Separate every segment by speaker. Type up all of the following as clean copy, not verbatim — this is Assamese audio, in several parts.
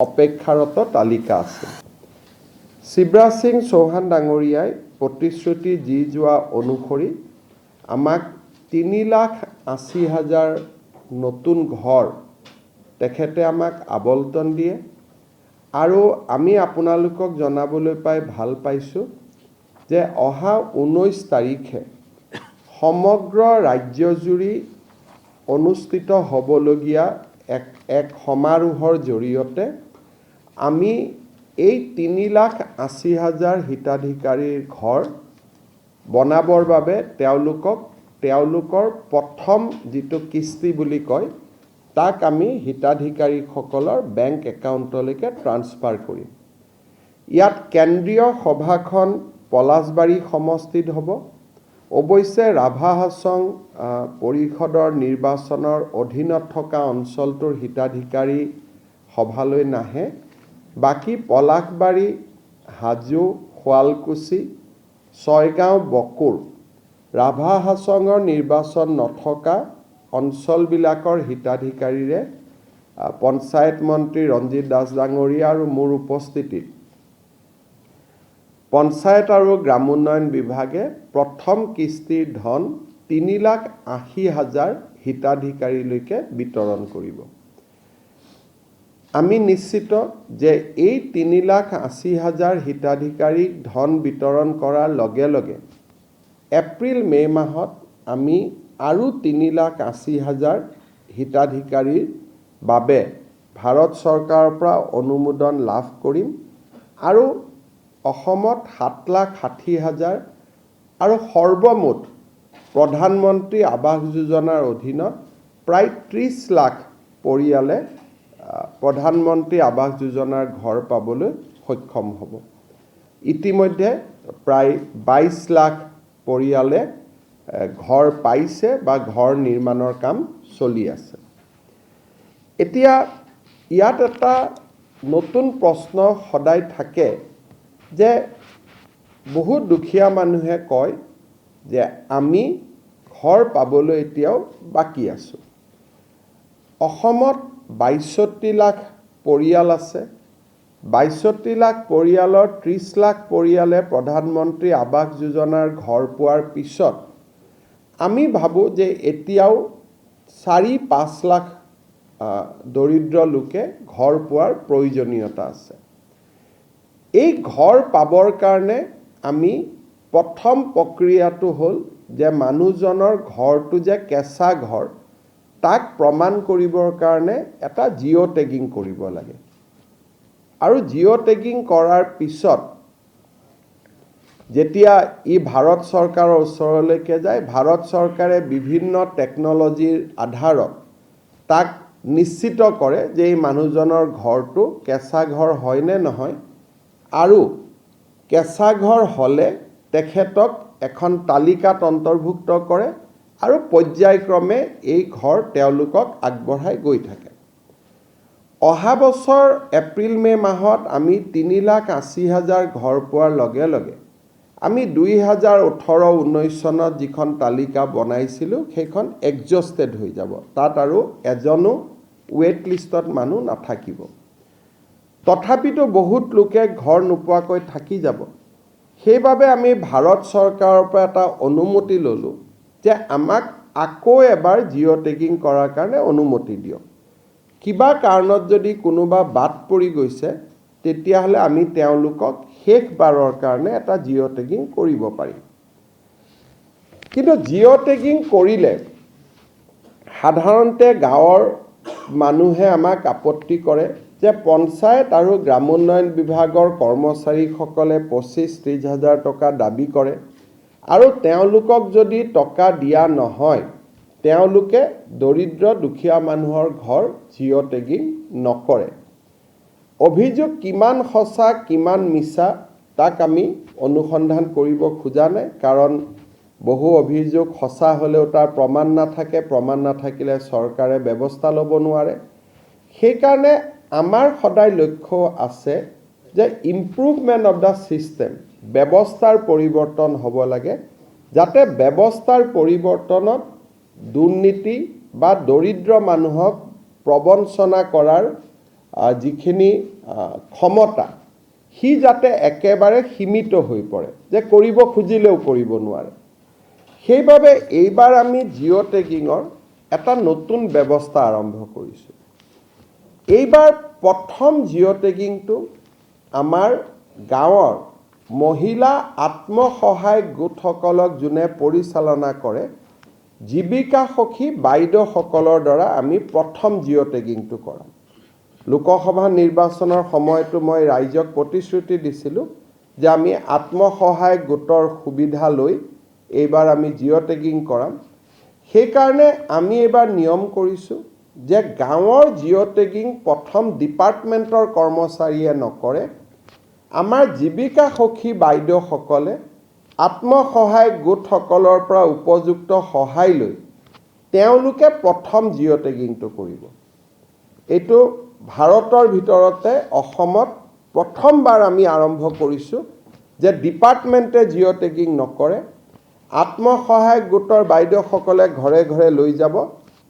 Speaker 1: অপেক্ষাৰত তালিকা আছে। শিৱৰাজ সিং চৌহান ডাঙৰীয়াই প্ৰতিশ্ৰুতি দি যোৱা অনুসৰি আমাক 3,80,000 নতুন ঘৰ তেখেতে আমাক আবণ্টন দিয়ে আৰু আমি আপোনালোকক জনাবলৈ পাই ভাল পাইছোঁ যে অহা 19 তাৰিখে সমগ্ৰ ৰাজ্যজুৰি অনুষ্ঠিত হ'বলগীয়া এক সমাৰোহৰ জৰিয়তে আমি এই 3,80,000 হিতাধিকাৰীৰ ঘৰ বনাবৰ বাবে তেওঁলোকৰ প্ৰথম যিটো কিস্তি বুলি কয় তাক আমি হিতাধিকাৰীসকলৰ বেংক একাউণ্টলৈকে ট্ৰান্সফাৰ কৰিম। ইয়াত কেন্দ্ৰীয় সভাখন পলাশবাৰী সমষ্টিত হ'ব। অৱশ্যে ৰাভা হাছং পৰিষদৰ নিৰ্বাচনৰ অধীনত থকা অঞ্চলটোৰ হিতাধিকাৰী সভালৈ নাহে। বাকী পলাশবাৰী, হাজো, শুৱালকুছি, ছয়গাঁও, বকুৰ, ৰাভা হাছঙৰ নিৰ্বাচন নথকা অঞ্চলবিলাকৰ হিতাধিকাৰীৰে পঞ্চায়ত মন্ত্ৰী ৰঞ্জিত দাস ডাঙৰীয়া আৰু মোৰ উপস্থিতিত পঞ্চায়ত আৰু গ্ৰামোন্নয়ন বিভাগে প্ৰথম কিস্তিৰ ধন 3,80,000 হিতাধিকাৰীলৈকে বিতৰণ কৰিব। আমি নিশ্চিত যে এই 3,80,000 হিতাধিকাৰীক ধন বিতৰণ কৰাৰ লগে লগে এপ্ৰিল-মে মাহত আমি আৰু 3,80,000 হিতাধিকাৰীৰ বাবে ভাৰত চৰকাৰৰ পৰা অনুমোদন লাভ কৰিম আৰু অসমত 7,60,000 আৰু সৰ্বমুঠ প্ৰধানমন্ত্ৰী আৱাস যোজনাৰ অধীনত প্ৰায় 30 লাখ পৰিয়ালে প্ৰধানমন্ত্ৰী আৱাস যোজনাৰ ঘৰ পাবলৈ সক্ষম হ'ব। ইতিমধ্যে প্ৰায় 22 লাখ পৰিয়ালে ঘৰ পাইছে বা ঘৰ নিৰ্মাণৰ কাম চলি আছে। এতিয়া ইয়াত এটা নতুন প্ৰশ্ন সদায় থাকে যে বহুত দুখীয়া মানুহে কয় যে আমি ঘৰ পাবলৈ এতিয়াও বাকী আছোঁ। অসমত 62 লাখ পৰিয়াল আছে। 62 লাখ পৰিয়ালৰ 30 লাখ পৰিয়ালে প্ৰধানমন্ত্ৰী আৱাস যোজনাৰ ঘৰ পোৱাৰ পিছত আমি ভাবোঁ যে এতিয়াও 4-5 লাখ দৰিদ্ৰ লোকে ঘৰ পোৱাৰ প্ৰয়োজনীয়তা আছে। এই ঘৰ পাবৰ কাৰণে আমি প্ৰথম প্ৰক্ৰিয়াটো হ'ল যে মানুহজনৰ ঘৰটো যে কেঁচা ঘৰ তাক প্ৰমাণ কৰিবৰ কাৰণে এটা জিঅ' টেগিং কৰিব লাগে আৰু জিঅ' টেগিং কৰাৰ পিছত যেতিয়া ভাৰত চৰকাৰৰ ওচৰলৈকে যায়, ভাৰত চৰকাৰে বিভিন্ন টেকন'লজিৰ আধাৰত তাক নিশ্চিত কৰে যে এই মানুহজনৰ ঘৰটো কেঁচা ঘৰ হয় নে নহয় আৰু কেঁচা ঘৰ হ'লে তেখেতক এখন তালিকাত অন্তৰ্ভুক্ত কৰে আৰু পৰ্যায়ক্ৰমে এই ঘৰ তেওঁলোকক আগবঢ়াই গৈ থাকে। অহা বছৰ এপ্ৰিল-মে মাহত আমি 3,80,000 ঘৰ পোৱাৰ লগে লগে আমি 2018-19 চনত যিখন তালিকা বনাইছিলোঁ সেইখন এক্সজষ্টেড হৈ যাব। তাত আৰু এজনো ৱেইট লিষ্টত মানুহ নাথাকিব। তথাপিতো বহুত লোকে ঘৰ নোপোৱাকৈ থাকি যাব। সেইবাবে আমি ভাৰত চৰকাৰৰ পৰা এটা অনুমতি ল'লোঁ যে আমাক আকৌ এবাৰ জিঅ' টেগিং কৰাৰ কাৰণে অনুমতি দিয়ক। কিবা কাৰণত যদি কোনোবা বাদ পৰি গৈছে তেতিয়াহ'লে আমি তেওঁলোকক শেষবাৰৰ কাৰণে এটা জিঅ' টেগিং কৰিব পাৰিম। কিন্তু জিঅ' টেগিং কৰিলে সাধাৰণতে গাঁৱৰ মানুহে আমাক আপত্তি কৰে যে পঞ্চায়ত আৰু গ্ৰামোন্নয়ন বিভাগৰ কৰ্মচাৰীসকলে 25-30 হাজাৰ টকা দাবী কৰে আৰু তেওঁলোকক যদি টকা দিয়া নহয় তেওঁলোকে দৰিদ্ৰ দুখীয়া মানুহৰ ঘৰ জিঅ' টেগিং নকৰে। অভিযোগ কিমান সঁচা কিমান মিছা তাক আমি অনুসন্ধান কৰিব খোজা নাই, কাৰণ বহু অভিযোগ সঁচা হ'লেও তাৰ প্ৰমাণ নাথাকে, প্ৰমাণ নাথাকিলে চৰকাৰে ব্যৱস্থা ল'ব নোৱাৰে। সেইকাৰণে আমাৰ সদায় লক্ষ্য আছে যে ইম্প্ৰুভমেণ্ট অফ দ্য ছিষ্টেম, ব্যৱস্থাৰ পৰিৱৰ্তন হ'ব লাগে যাতে ব্যৱস্থাৰ পৰিৱৰ্তনত দুৰ্নীতি বা দৰিদ্ৰ মানুহক প্ৰবঞ্চনা কৰাৰ যিখিনি ক্ষমতা সি যাতে একেবাৰে সীমিত হৈ পৰে, যে কৰিব খুজিলেও কৰিব নোৱাৰে। সেইবাবে এইবাৰ আমি জিঅ' টেগিঙৰ এটা নতুন ব্যৱস্থা আৰম্ভ কৰিছোঁ। এইবাৰ প্ৰথম জিঅ' টেগিংটো আমাৰ গাঁৱৰ মহিলা আত্মসহায়ক গোটসকলক যোনে পৰিচালনা কৰে, জীৱিকা সখী বাইদেউসকলৰ দ্বাৰা আমি প্ৰথম জিঅ' টেগিংটো কৰাম। লোকসভা নিৰ্বাচনৰ সময়তো মই ৰাইজক প্ৰতিশ্ৰুতি দিছিলোঁ যে আমি আত্মসহায়ক গোটৰ সুবিধা লৈ এইবাৰ আমি জিঅ' টেগিং কৰাম। সেইকাৰণে আমি এইবাৰ নিয়ম কৰিছোঁ যে গাঁৱৰ জিঅ' টেগিং প্ৰথম ডিপাৰ্টমেণ্টৰ কৰ্মচাৰীয়ে নকৰে, আমাৰ জীৱিকা সখী বাইদেউসকলে আত্মসহায়ক গোটসকলৰ পৰা উপযুক্ত সহায় লৈ তেওঁলোকে প্ৰথম জিঅ' টেগিংটো কৰিব। এইটো ভাৰতৰ ভিতৰতে অসমত প্ৰথমবাৰ আমি আৰম্ভ কৰিছোঁ যে ডিপাৰ্টমেণ্টে জিঅ' টেগিং নকৰে, আত্মসহায়ক গোটৰ বাইদেউসকলে ঘৰে ঘৰে লৈ যাব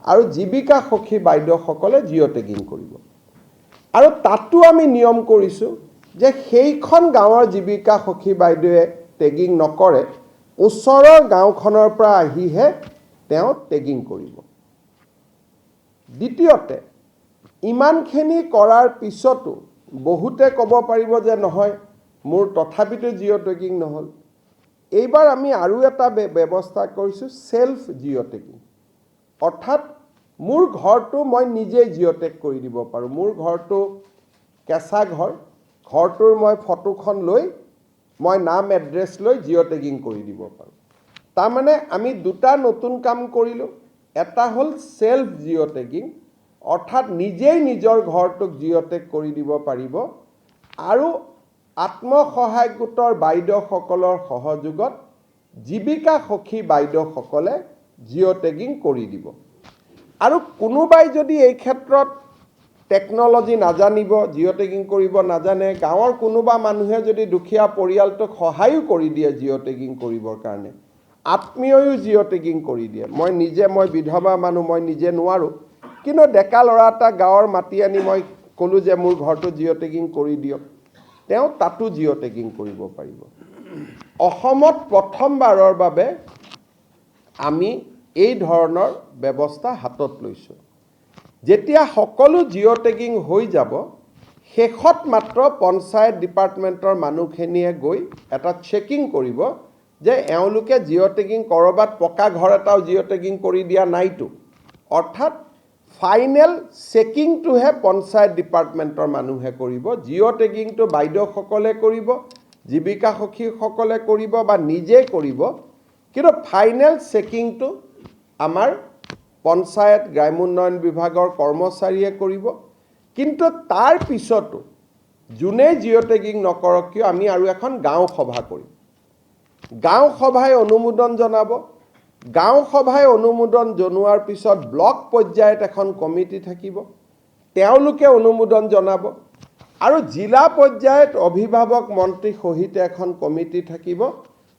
Speaker 1: আৰু জীৱিকা সখী বাইদেউসকলে জিঅ' টেগিং কৰিব। আৰু তাতো আমি নিয়ম কৰিছোঁ যে সেইখন গাঁৱৰ জীৱিকা সখী বাইদেৱে টেগিং নকৰে, ওচৰৰ গাঁওখনৰ পৰা আহিহে তেওঁ টেগিং কৰিব। দ্বিতীয়তে, ইমানখিনি কৰাৰ পিছতো বহুতে ক'ব পাৰিব যে নহয়, মোৰ তথাপিতো জিঅ' টেগিং নহ'ল। এইবাৰ আমি আৰু এটা ব্যৱস্থা কৰিছোঁ, চেল্ফ জিঅ' টেগিং। অৰ্থাৎ মোৰ ঘৰটো মই নিজেই জিঅ' টেগ কৰি দিব পাৰোঁ। মোৰ ঘৰটো কেঁচা ঘৰ, ঘৰটোৰ মই ফটোখন লৈ মই নাম এড্ৰেছ লৈ জিঅ' টেগিং কৰি দিব পাৰোঁ। তাৰমানে আমি দুটা নতুন কাম কৰিলোঁ। এটা হ'ল চেল্ফ জিঅ' টেগিং, অৰ্থাৎ নিজেই নিজৰ ঘৰটোক জিঅ' টেগ কৰি দিব পাৰিব, আৰু আত্মসহায়ক গোটৰ বাইদেউসকলৰ সহযোগত জীৱিকা সখী বাইদেউসকলে জিঅ' টেগিং কৰি দিব। আৰু কোনোবাই যদি এই ক্ষেত্ৰত টেকন'লজি নাজানিব, জিঅ' টেগিং কৰিব নাজানে, গাঁৱৰ কোনোবা মানুহে যদি দুখীয়া পৰিয়ালটোক সহায়ো কৰি দিয়ে জিঅ' টেগিং কৰিবৰ কাৰণে, আত্মীয়ও জিঅ' টেগিং কৰি দিয়ে। মই বিধৱা মানুহ, মই নিজে নোৱাৰোঁ, কিন্তু ডেকা ল'ৰা এটা গাঁৱৰ মাতি আনি মই ক'লোঁ যে মোৰ ঘৰটো জিঅ' টেগিং কৰি দিয়ক, তেওঁ তাতো জিঅ' টেগিং কৰিব পাৰিব। অসমত প্ৰথমবাৰৰ বাবে আমি এই ধৰণৰ ব্যৱস্থা হাতত লৈছোঁ। যেতিয়া সকলো জিঅ' টেগিং হৈ যাব, শেষত মাত্ৰ পঞ্চায়ত ডিপাৰ্টমেণ্টৰ মানুহখিনিয়ে গৈ এটা চেকিং কৰিব যে এওঁলোকে জিঅ' টেগিং ক'ৰবাত পকা ঘৰ এটাও জিঅ' টেগিং কৰি দিয়া নাইতো। অৰ্থাৎ ফাইনেল চেকিংটোহে পঞ্চায়ত ডিপাৰ্টমেণ্টৰ মানুহে কৰিব। জিঅ' টেগিংটো বাইদেউসকলে কৰিব, জীৱিকা সখীসকলে কৰিব বা নিজে কৰিব, কিন্তু ফাইনেল চেকিংটো আমাৰ পঞ্চায়ত গ্ৰাম্যোন্নয়ন বিভাগৰ কৰ্মচাৰীয়ে কৰিব। কিন্তু তাৰ পিছতো যোনেই জিঅ' টেগিং নকৰক কিয়, আমি আৰু এখন গাঁও সভা কৰিম। গাঁও সভাই অনুমোদন জনাব। গাঁও সভাই অনুমোদন জনোৱাৰ পিছত ব্লক পৰ্যায়ত এখন কমিটি থাকিব, তেওঁলোকে অনুমোদন জনাব। আৰু জিলা পৰ্যায়ত অভিভাৱক মন্ত্ৰী সহিত এখন কমিটি থাকিব,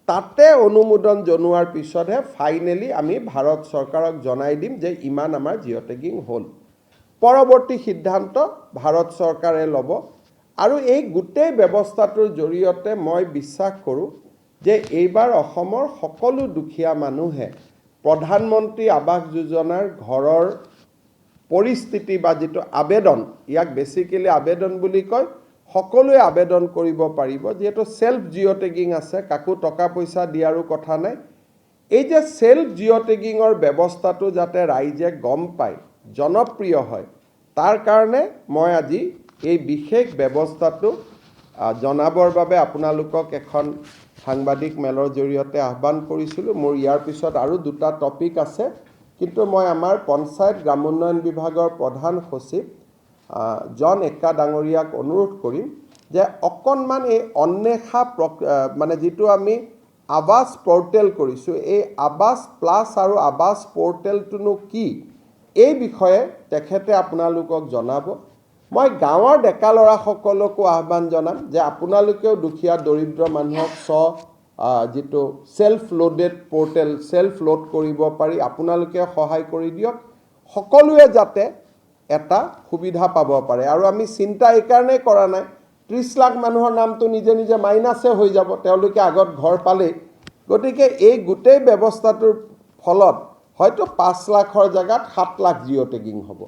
Speaker 1: তাতে অনুমোদন জনোৱাৰ পিছতহে ফাইনেলি আমি ভাৰত চৰকাৰক জনাই দিম যে ইমান আমাৰ জিঅ' টেগিং হ'ল। পৰৱৰ্তী সিদ্ধান্ত ভাৰত চৰকাৰে ল'ব। আৰু এই গোটেই ব্যৱস্থাটোৰ জৰিয়তে মই বিশ্বাস কৰোঁ যে এইবাৰ অসমৰ সকলো দুখীয়া মানুহে প্ৰধানমন্ত্ৰী আৱাস যোজনাৰ ঘৰৰ পৰিস্থিতি বা যিটো আবেদন, ইয়াক বেছিকেলি আবেদন বুলি কয়, সকলোৱে আবেদন কৰিব পাৰিব। যিহেতু চেল্ফ জিঅ' টেগিং আছে, কাকো টকা পইচা দিয়াৰো কথা নাই। এই যে চেল্ফ জিঅ' টেগিঙৰ ব্যৱস্থাটো যাতে ৰাইজে গম পায়, জনপ্ৰিয় হয়, তাৰ কাৰণে মই আজি এই বিশেষ ব্যৱস্থাটো জনাবৰ বাবে আপোনালোকক এখন সাংবাদিক মেলৰ জৰিয়তে আহ্বান কৰিছিলোঁ। মোৰ ইয়াৰ পিছত আৰু দুটা টপিক আছে, কিন্তু মই আমাৰ পঞ্চায়ত গ্ৰামোন্নয়ন বিভাগৰ প্ৰধান সচিব জন এক্কা ডাঙৰীয়াক অনুৰোধ কৰিম যে অকণমান এই অন্বেষা মানে যিটো আমি আৱাস পৰ্টেল কৰিছোঁ, এই আৱাস প্লাছ আৰু আৱাস পৰ্টেলটোনো কি, এই বিষয়ে তেখেতে আপোনালোকক জনাব। মই গাঁৱৰ ডেকা ল'ৰাসকলকো আহ্বান জনাম যে আপোনালোকেও দুখীয়া দৰিদ্ৰ মানুহক যিটো self loaded portal, self load কৰিব পাৰি, আপোনালোকে সহায় কৰি দিয়ক। সকলোৱে যাতে এটা সুবিধা পাব পাৰে। আৰু আমি চিন্তা এইকাৰণেই কৰা নাই, 30 লাখ মানুহৰ নামটো নিজে নিজে মাইনাছে হৈ যাব, তেওঁলোকে আগত ঘৰ পালেই। গতিকে এই গোটেই ব্যৱস্থাটোৰ ফলত হয়তো 5 লাখৰ জেগাত 7 লাখ জিঅ' টেগিং হ'ব।